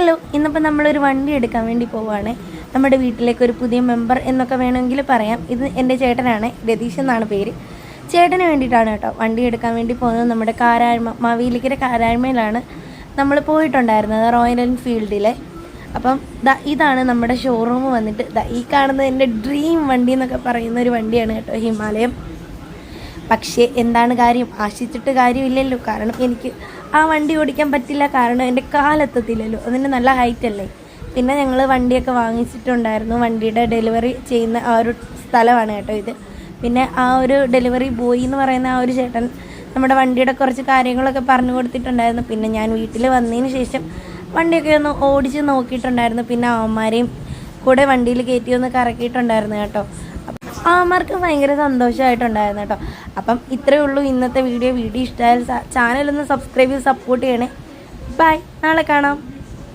Hello, ഇന്നിപ്പോൾ നമ്മളൊരു വണ്ടി എടുക്കാൻ വേണ്ടി പോവുകയാണ്. നമ്മുടെ വീട്ടിലേക്ക് ഒരു പുതിയ മെമ്പർ എന്നൊക്കെ വേണമെങ്കിൽ പറയാം. ഇത് എൻ്റെ ചേട്ടനാണ്, രതീഷ് എന്നാണ് പേര്. ചേട്ടന് വേണ്ടിയിട്ടാണ് കേട്ടോ വണ്ടി എടുക്കാൻ വേണ്ടി പോകുന്നത്. നമ്മുടെ മാവേലിക്കര കാരാഴ്മയിലാണ് നമ്മൾ പോയിട്ടുണ്ടായിരുന്നത്, റോയൽ എൻഫീൽഡിലെ. അപ്പം ഇതാണ് നമ്മുടെ ഷോറൂം വന്നിട്ട്. ഈ കാണുന്നത് എൻ്റെ ഡ്രീം വണ്ടി എന്നൊക്കെ പറയുന്ന ഒരു വണ്ടിയാണ് കേട്ടോ, ഹിമാലയം. പക്ഷേ എന്താണ് കാര്യം, ആശിച്ചിട്ട് കാര്യമില്ലല്ലോ. കാരണം എനിക്ക് ആ വണ്ടി ഓടിക്കാൻ പറ്റില്ല, കാരണം എൻ്റെ കാലെത്തത്തില്ലല്ലോ, അതിന് നല്ല ഹൈറ്റ് അല്ലേ. പിന്നെ ഞങ്ങൾ വണ്ടിയൊക്കെ വാങ്ങിച്ചിട്ടുണ്ടായിരുന്നു. വണ്ടിയുടെ ഡെലിവറി ചെയ്യുന്ന ആ ഒരു സ്ഥലമാണ് കേട്ടോ ഇത്. പിന്നെ ആ ഒരു ഡെലിവറി ബോയ് എന്ന് പറയുന്ന ആ ഒരു ചേട്ടൻ നമ്മുടെ വണ്ടിയുടെ കുറച്ച് കാര്യങ്ങളൊക്കെ പറഞ്ഞു കൊടുത്തിട്ടുണ്ടായിരുന്നു. പിന്നെ ഞാൻ വീട്ടിൽ വന്നതിന് ശേഷം വണ്ടിയൊക്കെ ഒന്ന് ഓടിച്ച് നോക്കിയിട്ടുണ്ടായിരുന്നു. പിന്നെ അവന്മാരെയും കൂടെ വണ്ടിയിൽ കയറ്റി ഒന്ന് കറക്കിയിട്ടുണ്ടായിരുന്നു കേട്ടോ. അവന്മാർക്ക് ഭയങ്കര സന്തോഷമായിട്ടുണ്ടായിരുന്നു കേട്ടോ. അപ്പം ഇത്രയേ ഉള്ളൂ ഇന്നത്തെ വീഡിയോ. ഇഷ്ടമായാൽ ചാനലൊന്ന് സബ്സ്ക്രൈബ് ചെയ്ത് സപ്പോർട്ട് ചെയ്യണേ. ബൈ, നാളെ കാണാം.